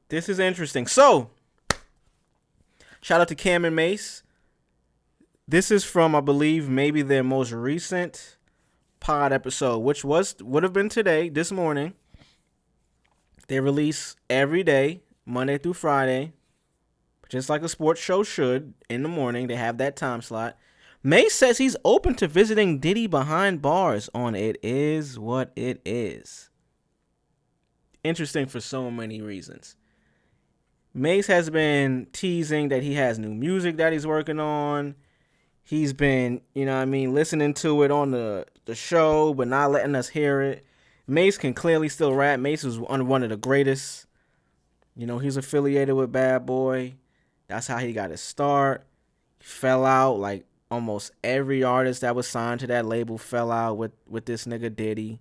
This is interesting. So, shout out to Cam and Mase. This is from, I believe, maybe their most recent pod episode, which would have been today, this morning. They release every day, Monday through Friday, just like a sports show should. In the morning, they have that time slot. Mase says he's open to visiting Diddy behind bars on It Is What It Is. Interesting for so many reasons. Mase has been teasing that he has new music that he's working on. He's been, listening to it on the show, but not letting us hear it. Mase can clearly still rap. Mase was one of the greatest. He's affiliated with Bad Boy. That's how he got his start. He fell out. Like almost every artist that was signed to that label fell out with this nigga Diddy.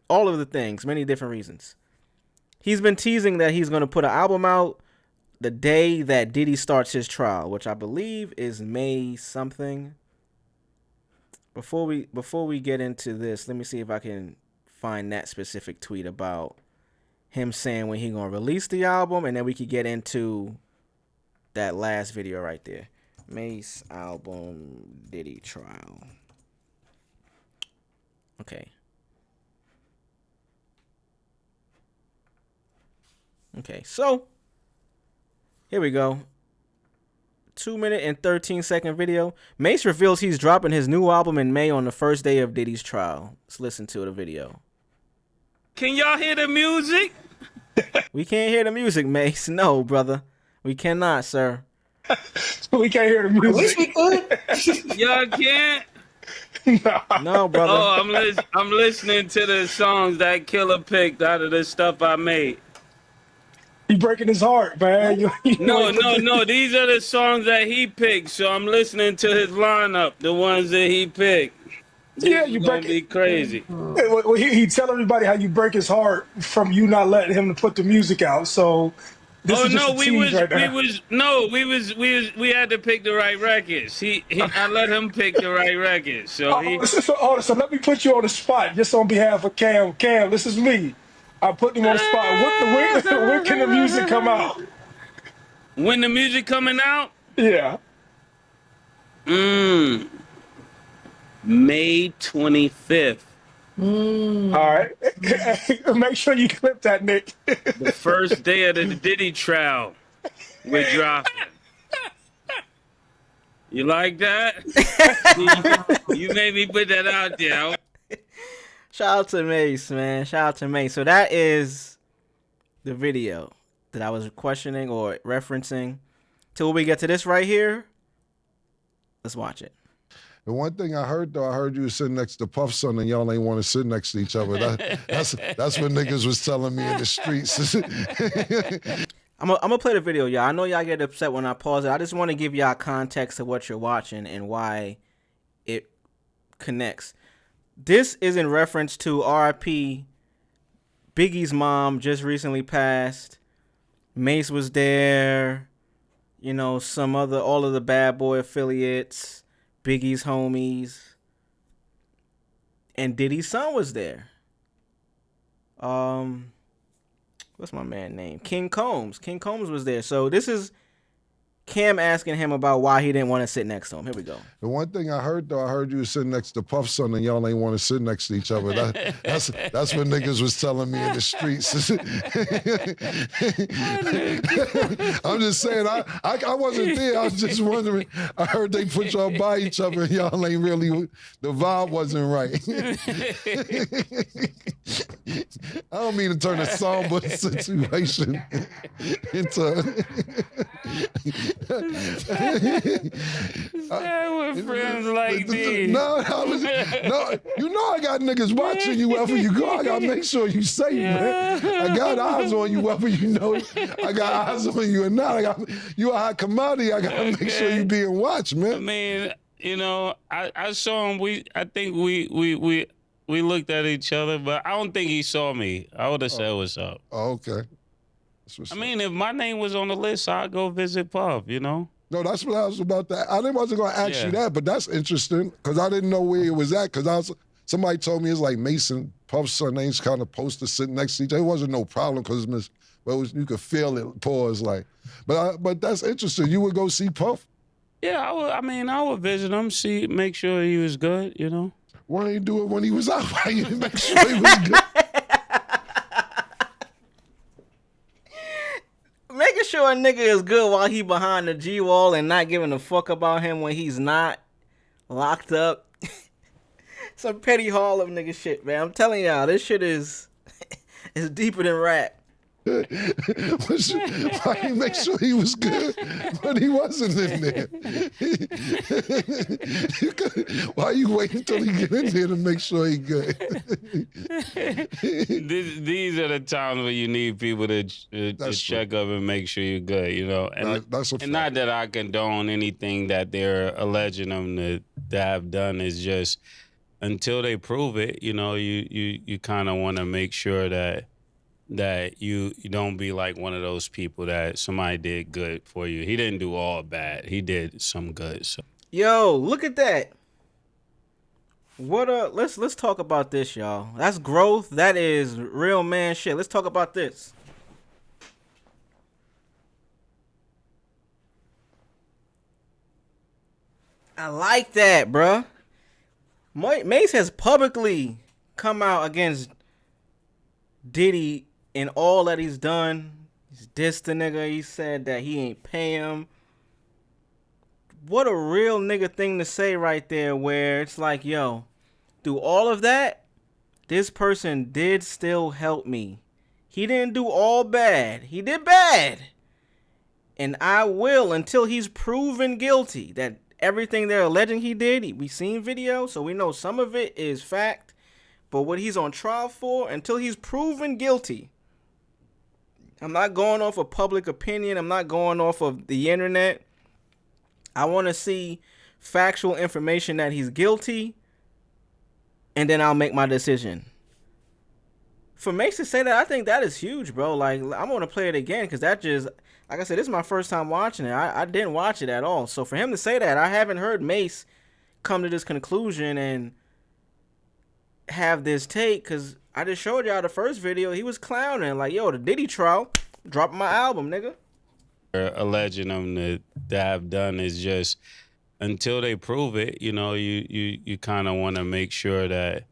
All of the things, many different reasons. He's been teasing that he's going to put an album out the day that Diddy starts his trial, which I believe is May something. Before we get into this, let me see if I can find that specific tweet about him saying when he gonna release the album, and then we could get into that last video right there. Mase album, Diddy trial. Okay. So here we go. 2-minute and 13-second video. Mase reveals he's dropping his new album in May on the first day of Diddy's trial. Let's listen to the video. Can y'all hear the music? We can't hear the music, Mase. No, brother. We cannot, sir. We can't hear the music. At least we could. Y'all can't? No, brother. Oh, I'm listening to the songs that Killer picked out of the stuff I made. You breaking his heart, man. No. These are the songs that he picked, so I'm listening to his lineup, the ones that he picked. Yeah, you gonna be crazy. Well, he tell everybody how you break his heart from you not letting him put the music out. So this is just we had to pick the right records. I let him pick the right records. So so let me put you on the spot, just on behalf of Cam. Cam, this is me. I put him on the spot. When can the music come out? When the music coming out? Yeah. May 25th. All right. Make sure you clip that, Nick. The first day of the Diddy trial. We're dropping. You like that? You made me put that out there. Shout out to Mase, man. Shout out to Mase. So that is the video that I was questioning or referencing. Till we get to this right here, let's watch it. The one thing I heard you was sitting next to Puff Son and y'all ain't want to sit next to each other. That's what niggas was telling me in the streets. I'm gonna play the video, y'all. I know y'all get upset when I pause it. I just want to give y'all context of what you're watching and why it connects. This is in reference to R.I.P. Biggie's mom just recently passed. Mase was there. All of the Bad Boy affiliates, Biggie's homies, and Diddy's son was there. What's my man name? King Combs. King Combs was there. So this is Cam asking him about why he didn't want to sit next to him. Here we go. The one thing I heard you was sitting next to Puff Son and y'all ain't want to sit next to each other. That's what niggas was telling me in the streets. I'm just saying, I wasn't there. I was just wondering. I heard they put y'all by each other and y'all ain't really, the vibe wasn't right. I don't mean to turn a somber situation into... With friends like these. No, I got niggas watching you wherever you go. I gotta make sure you safe, man. I got eyes on you wherever you know. I got eyes on you, and now you a hot commodity. I gotta make sure you being watched, man. I mean, I saw him. I think we looked at each other, but I don't think he saw me. I would have said what's up. Oh, okay. I mean, if my name was on the list, I'd go visit Puff, No, that's what I was about to. I wasn't going to ask you that, but that's interesting because I didn't know where it was at because I was Somebody told me it's like Mason Puff's son names kind of posted sitting next to each other. It wasn't no problem because you could feel it. Pause like, but that's interesting. You would go see Puff? Yeah, I would visit him, make sure he was good. You know. Why didn't you do it when he was out? Why you didn't make sure he was good? Making sure a nigga is good while he behind the G wall and not giving a fuck about him when he's not locked up. Some petty Harlem nigga shit, man. I'm telling y'all, this shit is deeper than rap. Why you make sure he was good when he wasn't in there? Why you waiting until he get in there to make sure he good? These are the times where you need people to check up and make sure you're good, you know. And, that's a fact. And not that I condone anything that they're alleging them to have done. Is just until they prove it, you know, you kind of want to make sure that you don't be like one of those people that somebody did good for you. He didn't do all bad. He did some good. So. Yo, look at that. What let's talk about this, y'all. That's growth. That is real man shit. Let's talk about this. I like that, bruh. Mase has publicly come out against Diddy in all that he's done. He's dissed the nigga. He said that he ain't pay him. What a real nigga thing to say right there, where it's like, yo, through all of that, this person did still help me. He didn't do all bad. He did bad. And I will, until he's proven guilty, that everything they're alleging he did, we seen video, so we know some of it is fact. But what he's on trial for, until he's proven guilty, I'm not going off of public opinion. I'm not going off of the internet. I want to see factual information that he's guilty, and then I'll make my decision. For Mase to say that, I think that is huge, bro. Like, I want to play it again because that just, like I said, this is my first time watching it. I didn't watch it at all. So for him to say that, I haven't heard Mase come to this conclusion and have this take, because I just showed y'all the first video. He was clowning like, yo, the Diddy trial, dropping my album, nigga. Alleging them to have done is just until they prove it, you know, you kind of want to make sure that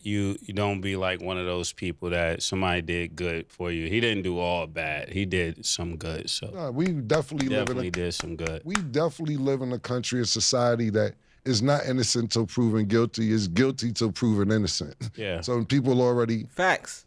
you don't be like one of those people that somebody did good for you. He didn't do all bad. He did some good. So we definitely did some good. We definitely live in a country, a society that is not innocent till proven guilty, is guilty till proven innocent. Yeah. So people already facts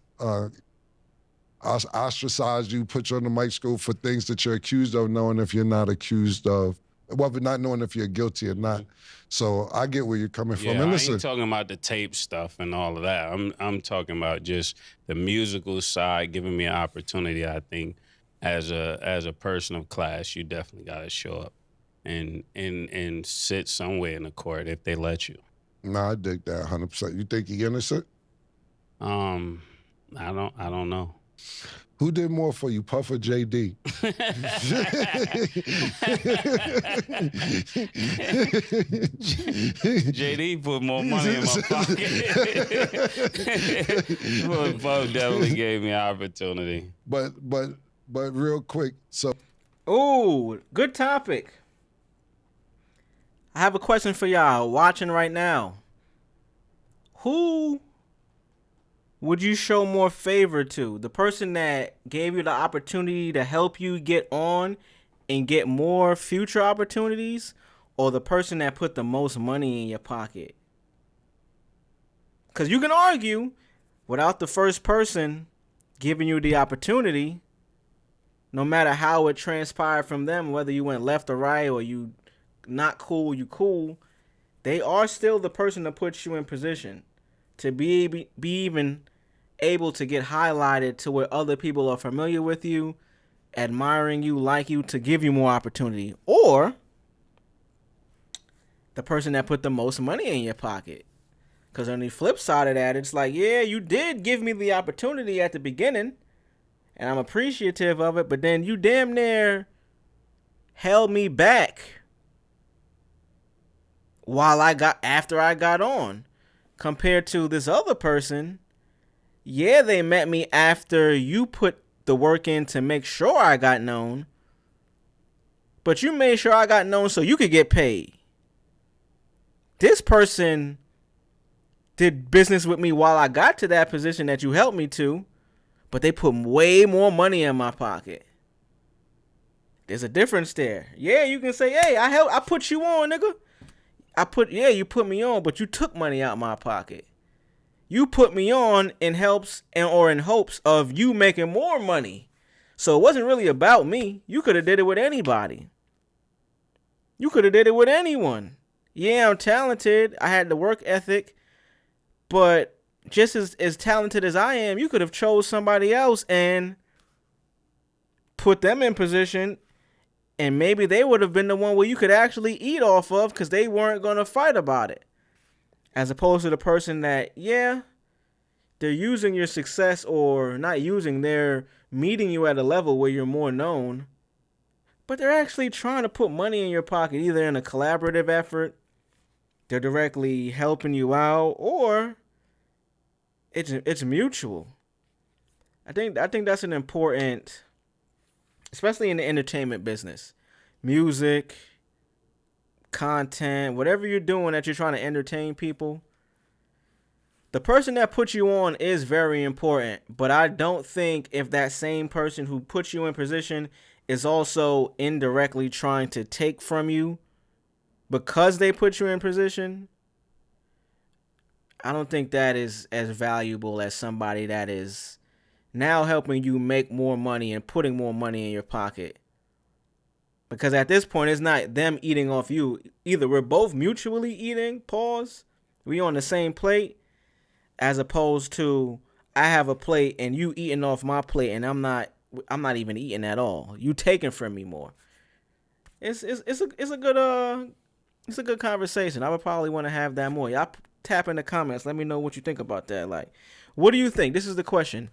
ostracize you, put you on the microscope for things that you're accused of, knowing if you're not accused of, well, but not knowing if you're guilty or not. So I get where you're coming from. Yeah, And listen, I ain't talking about the tape stuff and all of that. I'm talking about just the musical side, giving me an opportunity. I think as a person of class, you definitely got to show up and sit somewhere in the court if they let you. Nah, I dig that 100%. You think he innocent? I don't know. Who did more for you, Puff or JD? JD put more money in my pocket. Puff definitely gave me an opportunity. But real quick, so. Ooh, good topic. I have a question for y'all watching right now. Who would you show more favor to? The person that gave you the opportunity to help you get on and get more future opportunities, or the person that put the most money in your pocket? Because you can argue, without the first person giving you the opportunity, no matter how it transpired from them, whether you went left or right, or you not cool, you cool, they are still the person that puts you in position to be even able to get highlighted to where other people are familiar with you, admiring you, like you, to give you more opportunity. Or the person that put the most money in your pocket. Because on the flip side of that, it's like, yeah, you did give me the opportunity at the beginning, and I'm appreciative of it, but then you damn near held me back after I got on. compared to this other person, yeah, they met me after you put the work in to make sure I got known, but you made sure I got known so you could get paid. This person did business with me while I got to that position that you helped me to, but they put way more money in my pocket. There's a difference there. Yeah, you can say, hey, I put you on, nigga. You put me on, but you took money out my pocket. You put me on in hopes of you making more money. So it wasn't really about me. You could have did it with anybody. You could have did it with anyone. Yeah, I'm talented. I had the work ethic. But just as talented as I am, you could have chose somebody else and put them in position, and maybe they would have been the one where you could actually eat off of because they weren't going to fight about it. As opposed to the person that, yeah, they're using your success, or not using, they're meeting you at a level where you're more known, but they're actually trying to put money in your pocket, either in a collaborative effort, they're directly helping you out, or it's mutual. I think that's an important, especially in the entertainment business, music, content, whatever you're doing that you're trying to entertain people. The person that puts you on is very important, but I don't think if that same person who puts you in position is also indirectly trying to take from you because they put you in position, I don't think that is as valuable as somebody that is now helping you make more money and putting more money in your pocket. Because at this point, it's not them eating off you. Either we're both mutually eating, we on the same plate, as opposed to I have a plate and you eating off my plate and I'm not even eating at all. You taking from me more. It's a good conversation. I would probably want to have that more. Y'all tap in the comments. Let me know what you think about that. Like, what do you think? This is the question.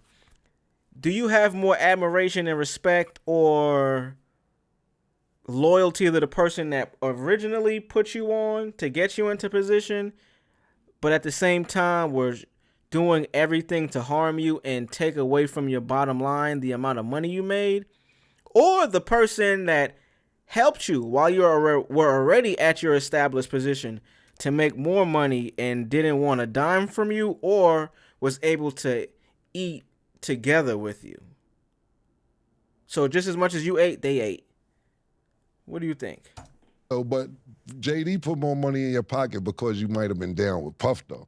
Do you have more admiration and respect or loyalty to the person that originally put you on to get you into position, but at the same time were doing everything to harm you and take away from your bottom line the amount of money you made? Or the person that helped you while you were already at your established position to make more money and didn't want a dime from you, or was able to eat together with you? So just as much as you ate, they ate. What do you think? Oh, but JD put more money in your pocket because you might have been down with Puff, though.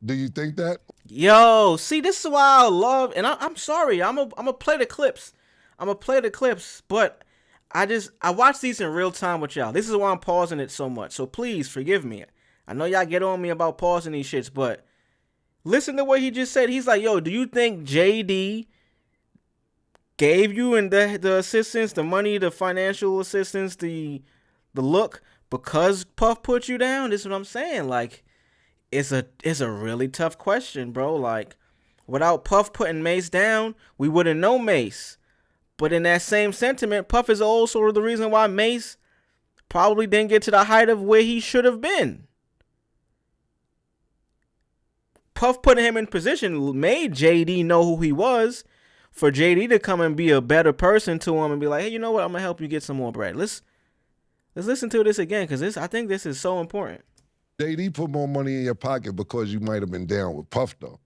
Do you think that? Yo, see, this is why I love, and I'm sorry, I'm gonna play the clips. But I watch these in real time with y'all. This is why I'm pausing it so much. So please forgive me. I know y'all get on me about pausing these shits, but listen to what he just said. He's like, yo, do you think JD gave you and the assistance, the money, the financial assistance, the look, because Puff put you down? This is what I'm saying. Like, it's a really tough question, bro. Like, without Puff putting Mase down, we wouldn't know Mase. But in that same sentiment, Puff is also the reason why Mase probably didn't get to the height of where he should have been. Puff putting him in position made JD know who he was, for JD to come and be a better person to him and be like, hey, you know what? I'm gonna help you get some more bread. Let's listen to this again, because I think this is so important. JD put more money in your pocket because you might have been down with Puff, though.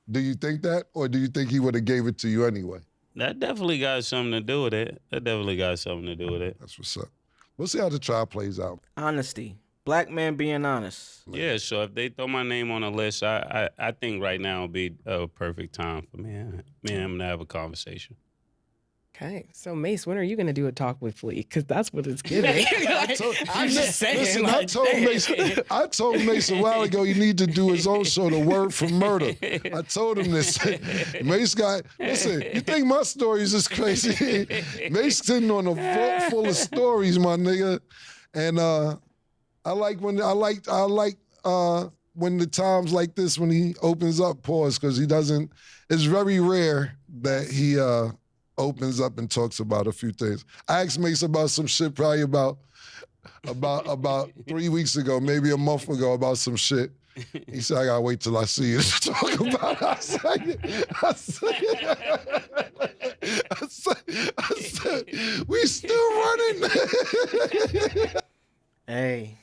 Do you think that, or do you think he would have gave it to you anyway? That definitely got something to do with it. That's what's up. We'll see how the trial plays out. Honesty. Black man being honest. Yeah, so if they throw my name on a list, I think right now would be a perfect time for me and him to have a conversation. Okay, so Mase, when are you gonna do a talk with Flea? Because that's what it's giving. I'm just saying. Listen, like, I told Mase a while ago he need to do his own show, The Word from Murder. I told him this. Mase got, listen, you think my stories is crazy? Mase sitting on a vault full of stories, my nigga. And I like when the times like this when he opens up, pause, because he doesn't. It's very rare that he opens up and talks about a few things. I asked Mase about some shit probably about 3 weeks ago, maybe a month ago, about some shit. He said, I gotta wait till I see you to talk about it. I said, we still running. Hey,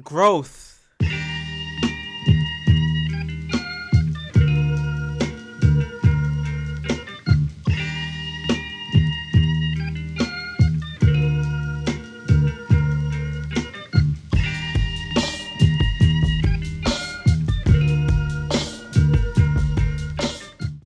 growth.